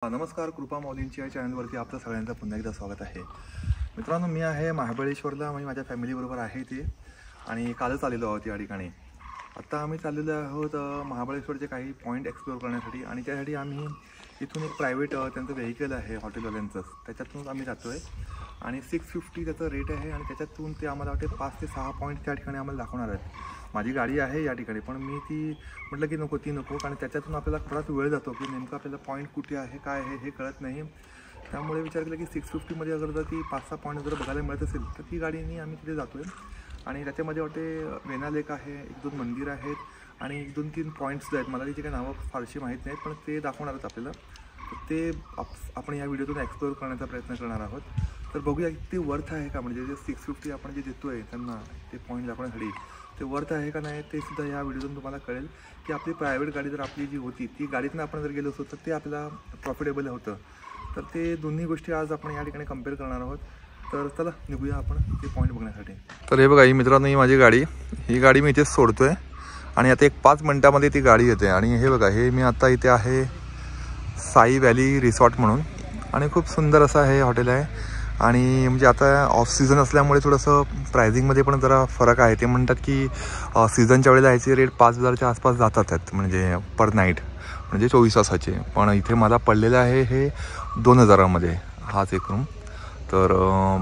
नमस्कार, कृपा मौलींच्या चॅनलवरती आपलं सगळ्यांचं पुन्हा एकदा स्वागत आहे. मित्रांनो, मी आहे महाबळेश्वरला, म्हणजे माझ्या फॅमिलीबरोबर आहे ते, आणि कालच आलेलो आहोत या ठिकाणी. आत्ता आम्ही चाललेलो आहोत महाबळेश्वरचे काही पॉईंट एक्सप्लोअर करण्यासाठी, आणि त्यासाठी आम्ही इथून एक प्रायव्हेट त्यांचं व्हेकल आहे हॉटेलवाल्यांचंच, त्याच्यातूनच आम्ही जातो आहे. आणि 650 त्याचं रेट आहे, आणि त्याच्यातून ते आम्हाला वाटते 5 ते 6 पॉईंट त्या ठिकाणी आम्हाला दाखवणार आहेत. माझी गाडी आहे या ठिकाणी, पण मी ती म्हटलं की नको, ती नको, कारण त्याच्यातून आपल्याला बराच वेळ जातो की नेमकं आपल्याला पॉईंट कुठे आहे, काय आहे हे कळत नाही. त्यामुळे विचार केला की 650मध्ये अगर जर ती 5-6 पॉईंट जर बघायला मिळत असेल तर ती गाडीने आम्ही तिथे जातो आहे. आणि त्याच्यामध्ये वाटते वेना लेक आहे, 1-2 मंदिर आहेत, आणि 1-2-3 पॉईंट्स आहेत. मला तिची काही नावं फारशी माहीत नाहीत, पण ते दाखवणार आहेत आपल्याला. तर ते आपण या व्हिडिओतून एक्सप्लोअर करण्याचा प्रयत्न करणार आहोत. तर बघूया किती वर्थ आहे का, म्हणजे जे 650 आपण जे देतो आहे त्यांना ते पॉईंट दाखवण्यासाठी ते वर्थ आहे का नाही, ते सुद्धा या व्हिडिओतून तुम्हाला कळेल. की आपली प्रायव्हेट गाडी जर आपली जी होती ती गाडीतून आपण जर गेलो असतो तर ते आपल्याला प्रॉफिटेबल होतं. तर ते दोन्ही गोष्टी आज आपण या ठिकाणी कम्पेअर करणार आहोत. तर चला निघूया आपण ते पॉईंट बघण्यासाठी. तर हे बघा, ही मित्रांनो ही माझी गाडी, ही गाडी मी इथेच सोडतो आहे, आणि आता 1-5 मिनटामध्ये ती गाडी येते. आणि हे बघा, हे मी आता इथे आहे साई व्हॅली रिसॉर्ट म्हणून, आणि खूप सुंदर असं हे हॉटेल आहे. आणि म्हणजे आता ऑफ सीझन असल्यामुळे थोडंसं प्रायझिंगमध्ये पण जरा फरक आहे. ते म्हणतात की सीझनच्या वेळेला ह्याचे रेट 5,000च्या आसपास जातात आहेत, म्हणजे पर नाईट, म्हणजे 24 तासाचे. पण इथे मला पडलेलं आहे हे 2,000मध्ये हाच एक रूम. तर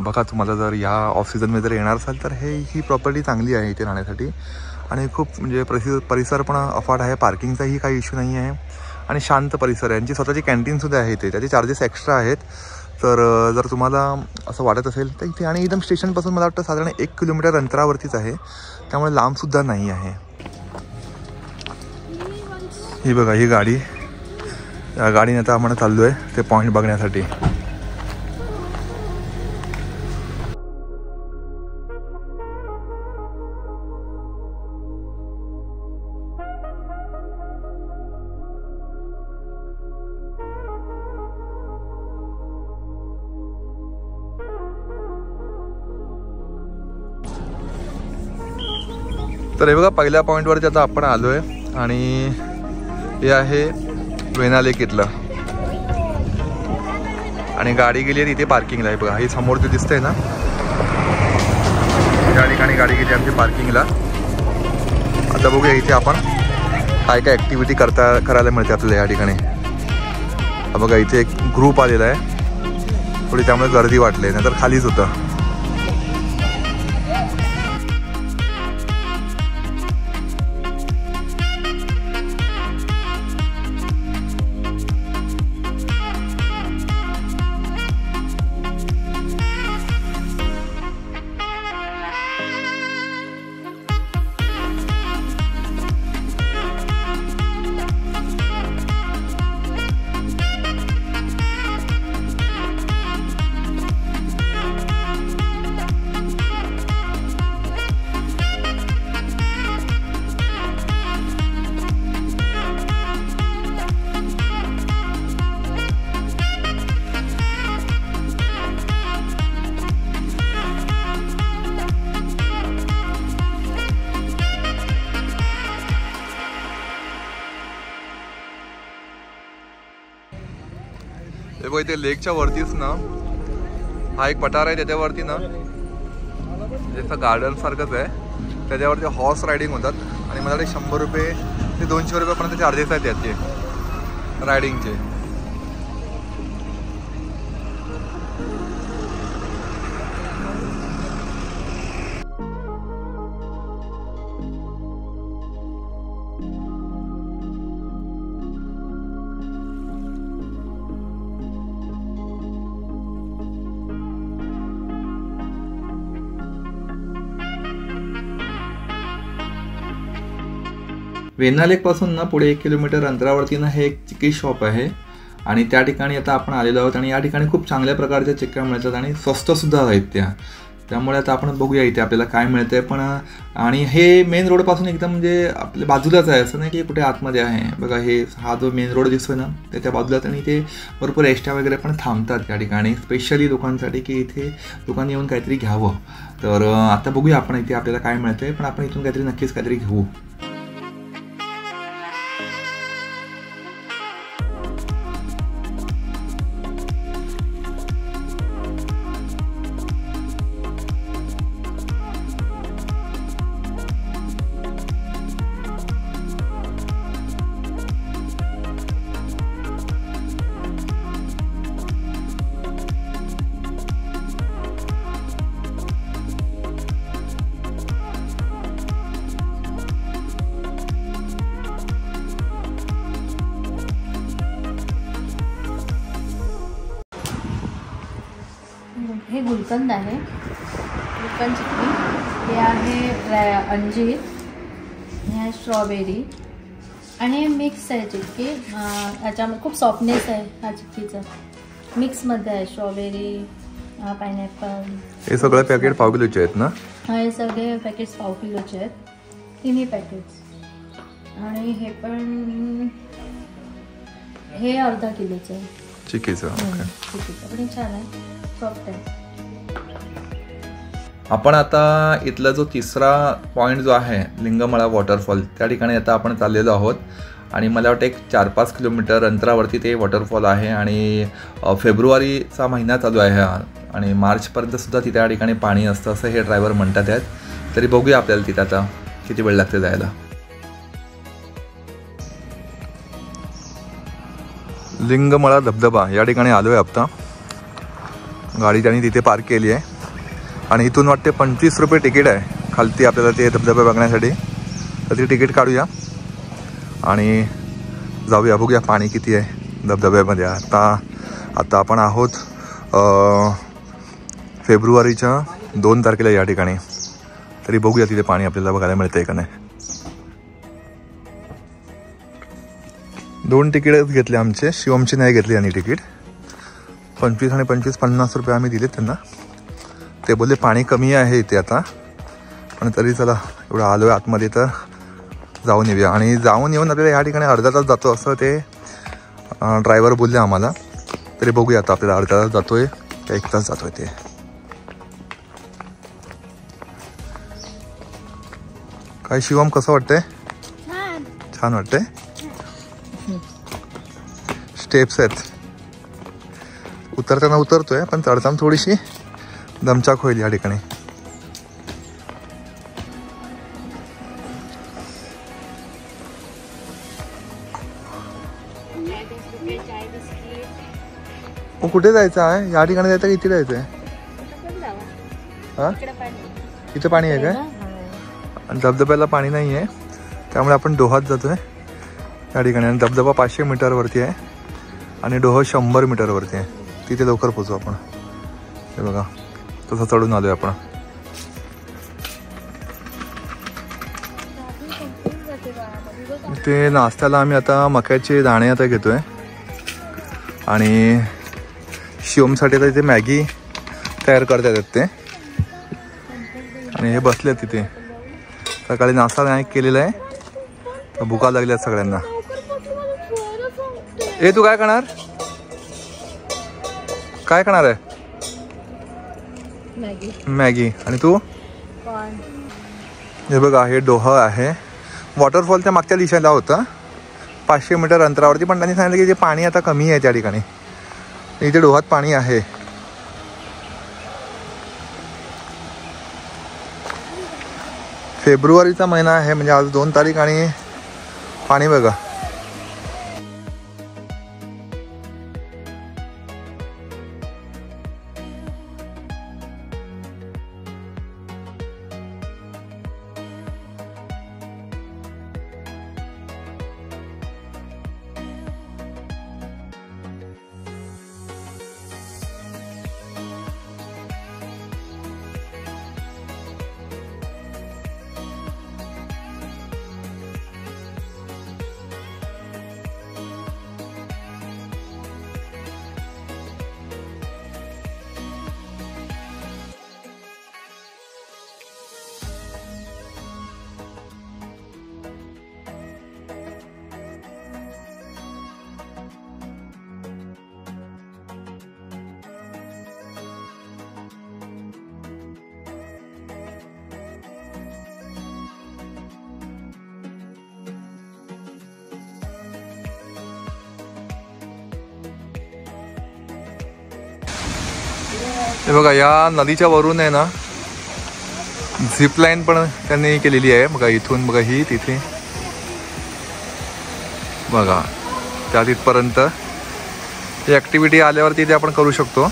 बघा, तुम्हाला जर ह्या ऑफ सीझनमध्ये जर येणार असाल तर ही प्रॉपर्टी चांगली आहे इथे राहण्यासाठी. आणि खूप म्हणजे परिसर पण अफाट आहे, पार्किंगचाही काही इश्यू नाही आहे, आणि शांत परिसर आहे. यांची स्वतःची कॅन्टीनसुद्धा आहे इथे, त्याचे चार्जेस एक्स्ट्रा आहेत. तर जर तुम्हाला असं वाटत असेल तर इथे, आणि एकदम स्टेशनपासून मला वाटतं साधारण 1 किलोमीटर अंतरावरतीच आहे, त्यामुळे लांबसुद्धा नाही आहे. ही बघा, ही गाडी, या गाडीने आता आपण चाललो आहे ते पॉईंट बघण्यासाठी. तर हे बघा, पहिल्या पॉईंटवरती आता आपण आलो आहे, आणि हे आहे वेना लेक इथलं, आणि गाडी गेली आहे तिथे पार्किंगला आहे. बघा, हे समोर ते दिसतंय ना, त्या ठिकाणी गाडी गेली आमची पार्किंगला. आता बघूया इथे आपण काय काय ॲक्टिव्हिटी करायला मिळते आपल्याला या ठिकाणी. बघा, इथे एक ग्रुप आलेला आहे, थोडी त्यामुळे गर्दी वाटली, नाहीतर खालीच होतं. हे बघ, इथे लेकच्या वरतीच ना हा एक पठार आहे, त्याच्यावरती ना जसं गार्डन सारखंच आहे, त्याच्यावरती हॉर्स रायडिंग होतात. आणि मला 100 रुपये ते 200 रुपयापर्यंत चार्जेस आहेत त्याचे रायडिंगचे. वेना लेकपासून ना पुढे 1 किलोमीटर अंतरावरती ना हे एक चिक्की शॉप आहे, आणि त्या ठिकाणी आता आपण आलेलो आहोत. आणि या ठिकाणी खूप चांगल्या प्रकारच्या चिक्क्या मिळतात, आणि स्वस्तसुद्धा आहेत त्यामुळे आता आपण बघूया इथे आपल्याला काय मिळतं आहे. पण आणि हे मेन रोडपासून एकदम म्हणजे आपल्या बाजूलाच आहे, असं नाही की कुठे आतमध्ये आहे. बघा, हा जो मेन रोड दिसतोय ना त्याच्या बाजूलाच, आणि इथे भरपूर एसट्या वगैरे पण थांबतात या ठिकाणी स्पेशली लोकांसाठी, की इथे लोकांनी येऊन काहीतरी घ्यावं. तर आता बघूया आपण इथे आपल्याला काय मिळतं आहे, पण आपण इथून काहीतरी नक्कीच काहीतरी घेऊ. हे गुलकंद आहे, गुलकंद चिक्की. हे आहे अंजीर, हे आहे स्ट्रॉबेरी आणि मिक्स आहे चिक्की. याच्यामध्ये खूप सॉफ्टनेस आहे हा चिक्कीचा. मिक्समध्ये आहे स्ट्रॉबेरी, पायनॅपल. हे सगळे पॅकेट पाव किलोचे आहेत ना? हे सगळे पॅकेट्स पाव किलोचे आहेत, तिन्ही पॅकेट्स. आणि हे पण हे अर्धा किलोचं आहे चिक्कीचं. चिक्कीचं पण छान आहे, सॉफ्ट आहे. आपण आता इथला जो तिसरा पॉईंट जो आहे लिंगमळा वॉटरफॉल, त्या ठिकाणी आता आपण चाललेलो आहोत. आणि मला वाटतं एक 4-5 किलोमीटर अंतरावरती ते वॉटरफॉल आहे. आणि फेब्रुवारीचा महिना चालू आहे आणि मार्चपर्यंत सुद्धा तिथे त्या ठिकाणी पाणी असतं असं हे ड्रायव्हर म्हणतात आहेत. तरी बघूया आपल्याला तिथे आता किती वेळ लागते जायला. लिंगमळा धबधबा या ठिकाणी आलो आहे. आता गाडी त्यांनी तिथे पार्क केली आहे आणि इथून वाटते 25 रुपये तिकीट आहे खालती आपल्याला ते धबधबा बघण्यासाठी. तर ते तिकीट काढूया आणि जाऊया, बघूया पाणी किती आहे धबधब्यामध्ये. आता आपण आहोत फेब्रुवारीच्या 2 तारखेला या ठिकाणी. तरी बघूया तिथे पाणी आपल्याला बघायला मिळतंय का नाही. 2 तिकीटच घेतले आमचे, शिवमची नाही घेतली आणि तिकीट. 25 आणि 25 50 रुपये आम्ही दिले त्यांना. ते बोलले पाणी कमी आहे इथे आता, पण तरी चला एवढं आलो आहे आतमध्ये तर जाऊन येऊया. आणि जाऊन येऊन आपल्याला या ठिकाणी अर्धा तास जातो असं ते ड्रायव्हर बोलले आम्हाला. तरी बघूया आता आपल्याला अर्धा तास जातोय का 1 तास जातोय ते. काय शिवम, कसं वाटतंय? छान वाटतंय. स्टेप्स आहेत, उतरताना उतरतोय पण चढताना थोडीशी दमचाक होईल या ठिकाणी. कुठे जायचं आहे? या ठिकाणी जायचं का इथे जायचं आहे? हा, इथे पाणी आहे काय? आणि धबधब्याला पाणी नाही आहे, त्यामुळे आपण डोहात जातोय या ठिकाणी. आणि धबधबा 500 मीटरवरती आहे आणि डोह 100 मीटरवरती आहे. तिथे लवकर पोचू आपण. हे बघा तसं चढून आलोय आपण. ते नाश्त्याला आम्ही आता मक्याचे दाणे आता घेतोय आणि शिवमसाठी आता इथे मॅगी तयार करता येतात ते. आणि हे बसले तिथे, सकाळी नाश्ता नाही केलेला आहे तर भुका लागल्यात सगळ्यांना. ए तू काय करणार? काय करणार आहे? मॅगी. आणि तू? हे बघा हे डोह आहे. वॉटरफॉल त्या मागच्या दिशेला होता 500 मीटर अंतरावरती, पण त्यांनी सांगितलं की जे पाणी आता कमी आहे त्या ठिकाणी. इथे डोहात पाणी आहे. फेब्रुवारीचा महिना आहे म्हणजे आज 2 तारीख आणि पाणी बघा. हे बघा या नदीच्या वरून आहे ना झिप लाईन पण त्यांनी केलेली आहे. बघा इथून बघा ही तिथे बघा त्या तिथपर्यंत ही ॲक्टिव्हिटी आल्यावरती ते आपण करू शकतो.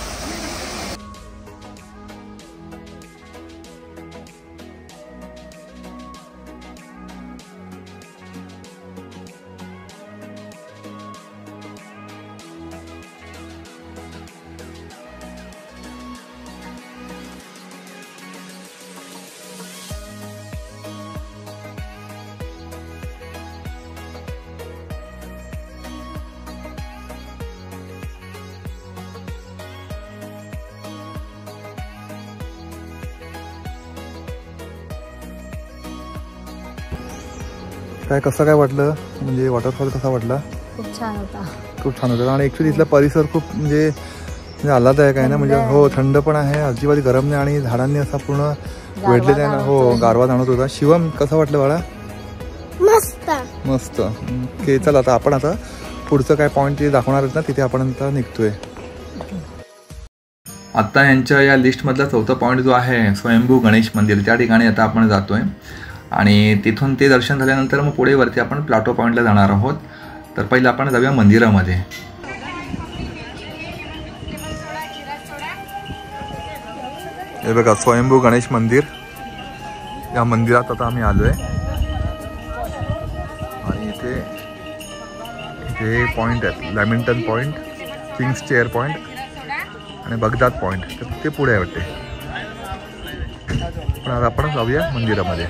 काय कसं काय वाटलं, म्हणजे वॉटरफॉल कसा वाटला? खूप छान होता. खूप छान होतं आणि ॲक्च्युली इथला परिसर खूप म्हणजे आल्हाददायक आहे ना, म्हणजे हो थंड पण आहे, अजिबात गरम नाही आणि झाडांनी असा पूर्ण वेढलेला आहे ना. हो गारवा जाणवत होता. शिवम कसं वाटलं बाळा? मस्त मस्त. ओके चला आता आपण आता पुढचं काय पॉईंट ते दाखवणार आहेत ना तिथे आपण आता निघतोय. आता यांच्या या लिस्टमधला चौथा पॉईंट जो आहे स्वयंभू गणेश मंदिर, त्या ठिकाणी आता आपण जातोय आणि तिथून ते दर्शन झाल्यानंतर मग पुढे वरती आपण प्लाटो पॉईंटला जाणार आहोत. तर पहिलं आपण जाऊया मंदिरामध्ये. हे बघा स्वयंभू गणेश मंदिर, या मंदिरात आता आम्ही आलोय आणि इथे पॉईंट आहेत, Lamington point, Kings chair point आणि बगदाद पॉईंट, तर ते पुढे आहे वाटते. पण आता आपण जाऊया मंदिरामध्ये.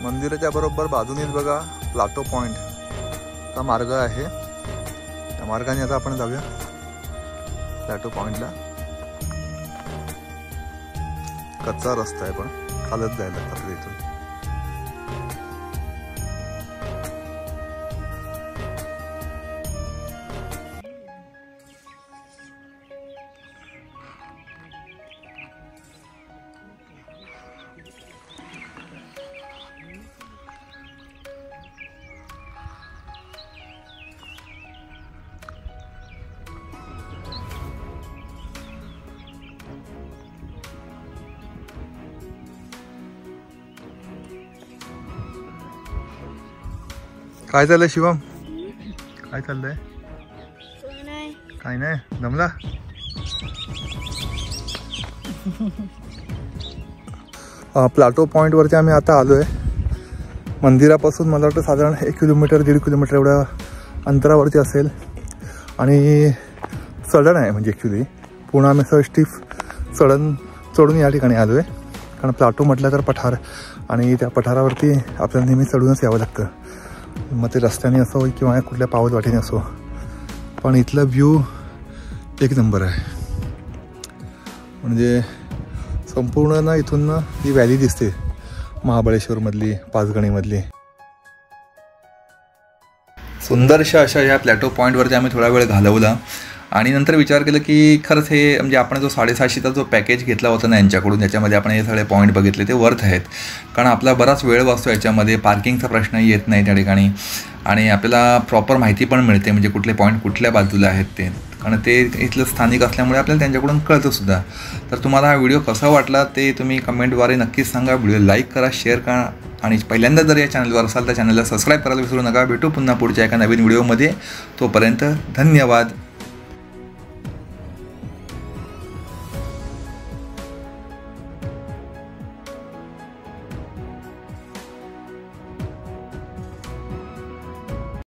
मंदिराच्या बरोबर बाजूनेच बघा प्लाटो पॉईंट हा मार्ग आहे. त्या मार्गाने आता आपण जाऊया प्लाटो पॉईंटला. कच्चा रस्ता आहे पण चालत जायला लागतं इथून. काय चाललंय शिवम? काय चाललंय? काय नाही, जमला? प्लाटो पॉईंट वरती आम्ही आता आलोय. मंदिरापासून मला वाटतं साधारण 1 किलोमीटर 1.5 किलोमीटर एवढ्या अंतरावरती असेल आणि चढण आहे. म्हणजे ॲक्च्युली पूर्ण आम्ही असं स्टीफ चढून या ठिकाणी आलोय, कारण प्लाटो म्हटलं तर पठार आणि त्या पठारावरती आपल्याला नेहमी चढूनच यावं लागतं. मग ते रस्त्याने असो किंवा कुठल्या पावत वाटेने असो, पण इथला व्ह्यू एक नंबर आहे. म्हणजे संपूर्ण ना इथून ना ही व्हॅली दिसते महाबळेश्वरमधली, पाचगणीमधली. सुंदरशा अशा ह्या प्लॅटो पॉईंटवरती आम्ही थोडा वेळ घालवला आणि नंतर विचार केला की खरंच हे म्हणजे आपण जो 750चा जो पॅकेज घेतला होता ना यांच्याकडून, याच्यामध्ये आपण हे सगळे पॉईंट बघितले ते वर्थ आहेत. कारण आपला बराच वेळ वाचतो याच्यामध्ये, पार्किंगचा प्रश्नही येत नाही त्या ठिकाणी आणि आपल्याला प्रॉपर माहिती पण मिळते म्हणजे कुठले पॉईंट कुठल्या बाजूला आहेत ते, कारण ते इथलं स्थानिक असल्यामुळे आपल्याला त्यांच्याकडून कळतंसुद्धा. तर तुम्हाला हा व्हिडिओ कसा वाटला ते तुम्ही कमेंटद्वारे नक्कीच सांगा. व्हिडिओ लाईक करा, शेअर करा आणि पहिल्यांदा जर या चॅनलवर असाल तर चॅनलला सबस्क्राईब करायला विसरू नका. भेटू पुन्हा पुढच्या एका नवीन व्हिडिओमध्ये. तोपर्यंत धन्यवाद.